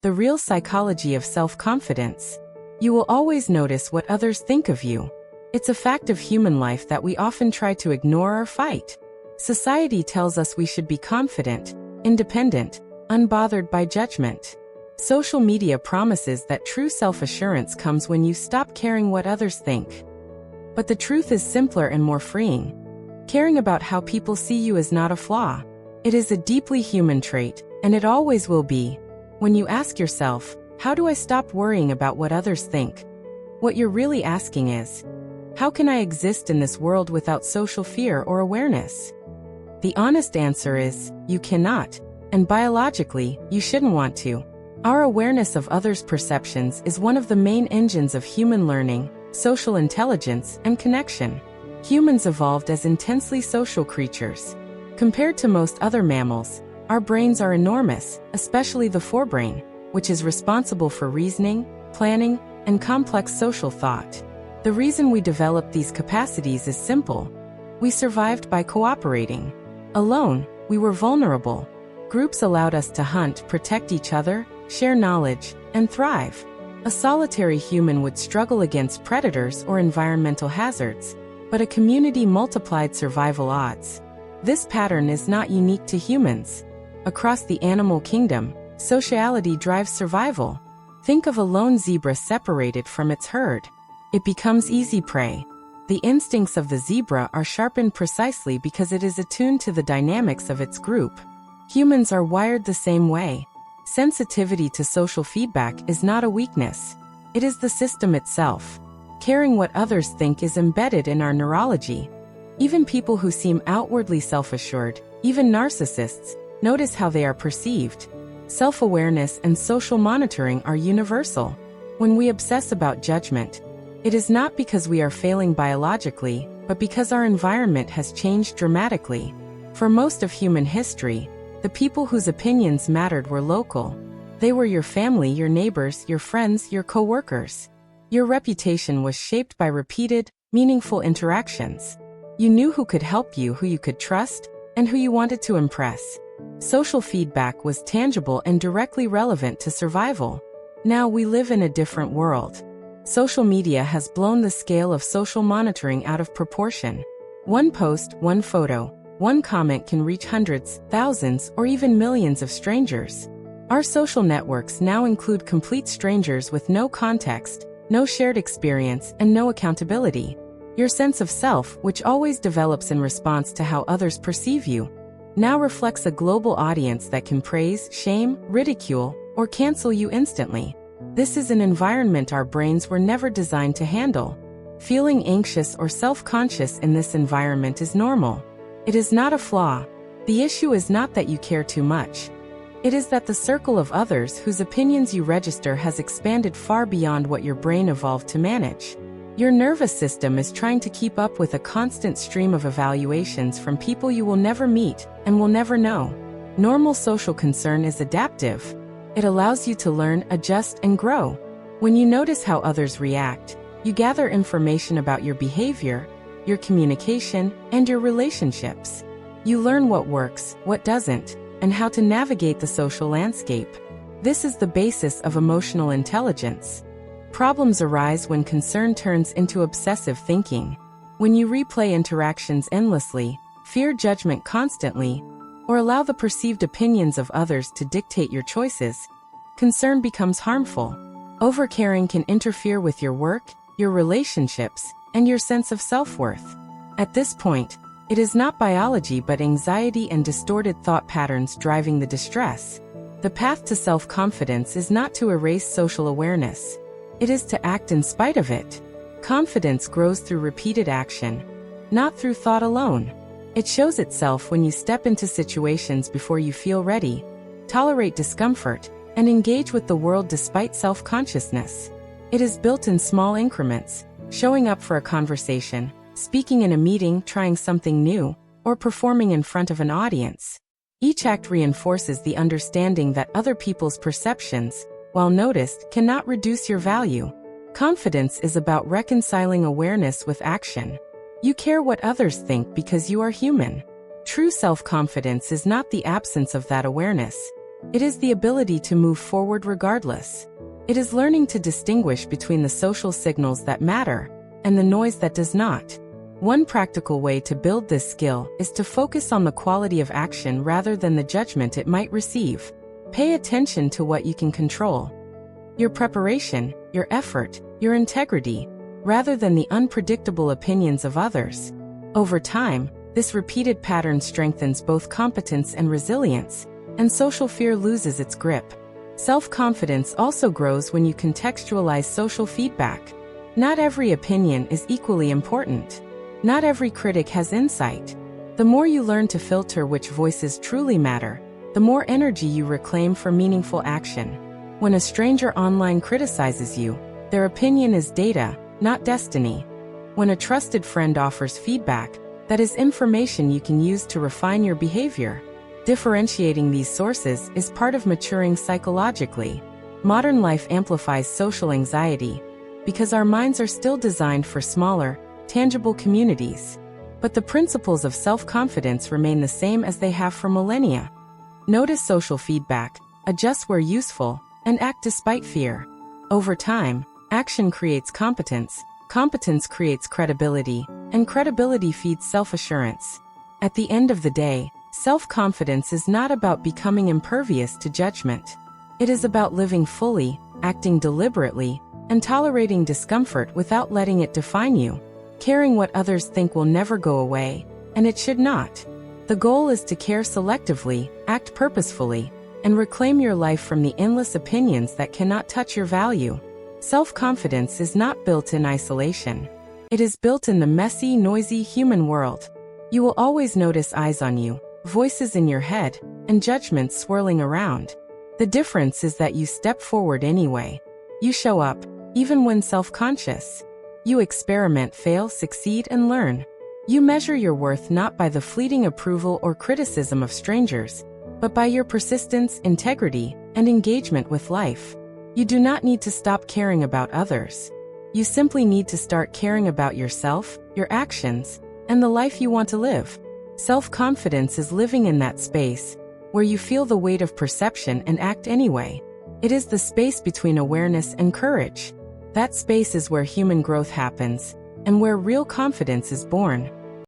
the real psychology of self-confidence. You will always notice what others think of you. It's a fact of human life that we often try to ignore or fight. Society tells us we should be confident, independent, unbothered by judgment. Social media promises that true self-assurance comes when you stop caring what others think. But the truth is simpler and more freeing. Caring about how people see you is not a flaw. It is a deeply human trait, and it always will be. When you ask yourself, how do I stop worrying about what others think? What you're really asking is, how can I exist in this world without social fear or awareness? The honest answer is, you cannot, and biologically, you shouldn't want to. Our awareness of others' perceptions is one of the main engines of human learning, social intelligence, and connection. Humans evolved as intensely social creatures. Compared to most other mammals, our brains are enormous, especially the forebrain, which is responsible for reasoning, planning, and complex social thought. The reason we developed these capacities is simple. We survived by cooperating. Alone, we were vulnerable. Groups allowed us to hunt, protect each other, share knowledge, and thrive. A solitary human would struggle against predators or environmental hazards, but a community multiplied survival odds. This pattern is not unique to humans. Across the animal kingdom, sociality drives survival. Think of a lone zebra separated from its herd. It becomes easy prey. The instincts of the zebra are sharpened precisely because it is attuned to the dynamics of its group. Humans are wired the same way. Sensitivity to social feedback is not a weakness. It is the system itself. Caring what others think is embedded in our neurology. Even people who seem outwardly self-assured, even narcissists, notice how they are perceived. Self-awareness and social monitoring are universal. When we obsess about judgment, it is not because we are failing biologically, but because our environment has changed dramatically. For most of human history, the people whose opinions mattered were local. They were your family, your neighbors, your friends, your co-workers. Your reputation was shaped by repeated, meaningful interactions. You knew who could help you, who you could trust, and who you wanted to impress. Social feedback was tangible and directly relevant to survival. Now we live in a different world. Social media has blown the scale of social monitoring out of proportion. One post, one photo, one comment can reach hundreds, thousands, or even millions of strangers. Our social networks now include complete strangers with no context, no shared experience, and no accountability. Your sense of self, which always develops in response to how others perceive you, now reflects a global audience that can praise, shame, ridicule, or cancel you instantly. This is an environment our brains were never designed to handle. Feeling anxious or self-conscious in this environment is normal. It is not a flaw. The issue is not that you care too much. It is that the circle of others whose opinions you register has expanded far beyond what your brain evolved to manage. Your nervous system is trying to keep up with a constant stream of evaluations from people you will never meet and will never know. Normal social concern is adaptive. It allows you to learn, adjust, and grow. When you notice how others react, you gather information about your behavior, your communication, and your relationships. You learn what works, what doesn't, and how to navigate the social landscape. This is the basis of emotional intelligence. Problems arise when concern turns into obsessive thinking. When you replay interactions endlessly, fear judgment constantly, or allow the perceived opinions of others to dictate your choices, concern becomes harmful. Overcaring can interfere with your work, your relationships, and your sense of self-worth. At this point, it is not biology but anxiety and distorted thought patterns driving the distress. The path to self-confidence is not to erase social awareness. It is to act in spite of it. Confidence grows through repeated action, not through thought alone. It shows itself when you step into situations before you feel ready, tolerate discomfort, and engage with the world despite self-consciousness. It is built in small increments, showing up for a conversation, speaking in a meeting, trying something new, or performing in front of an audience. Each act reinforces the understanding that other people's perceptions, while noticed, cannot reduce your value. Confidence is about reconciling awareness with action. You care what others think because you are human. True self-confidence is not the absence of that awareness. It is the ability to move forward regardless. It is learning to distinguish between the social signals that matter and the noise that does not. One practical way to build this skill is to focus on the quality of action rather than the judgment it might receive. Pay attention to what you can control. Your preparation, your effort, your integrity, rather than the unpredictable opinions of others. Over time, this repeated pattern strengthens both competence and resilience, and social fear loses its grip. Self-confidence also grows when you contextualize social feedback. Not every opinion is equally important. Not every critic has insight. The more you learn to filter which voices truly matter, the more energy you reclaim for meaningful action. When a stranger online criticizes you, their opinion is data, not destiny. When a trusted friend offers feedback, that is information you can use to refine your behavior. Differentiating these sources is part of maturing psychologically. Modern life amplifies social anxiety because our minds are still designed for smaller, tangible communities. But the principles of self-confidence remain the same as they have for millennia. Notice social feedback, adjust where useful, and act despite fear. Over time, action creates competence, competence creates credibility, and credibility feeds self-assurance. At the end of the day, self-confidence is not about becoming impervious to judgment. It is about living fully, acting deliberately, and tolerating discomfort without letting it define you. Caring what others think will never go away, and it should not. The goal is to care selectively, act purposefully, and reclaim your life from the endless opinions that cannot touch your value. Self-confidence is not built in isolation. It is built in the messy, noisy human world. You will always notice eyes on you, voices in your head, and judgments swirling around. The difference is that you step forward anyway. You show up, even when self-conscious. You experiment, fail, succeed, and learn. You measure your worth not by the fleeting approval or criticism of strangers, but by your persistence, integrity, and engagement with life. You do not need to stop caring about others. You simply need to start caring about yourself, your actions, and the life you want to live. Self-confidence is living in that space, where you feel the weight of perception and act anyway. It is the space between awareness and courage. That space is where human growth happens, and where real confidence is born.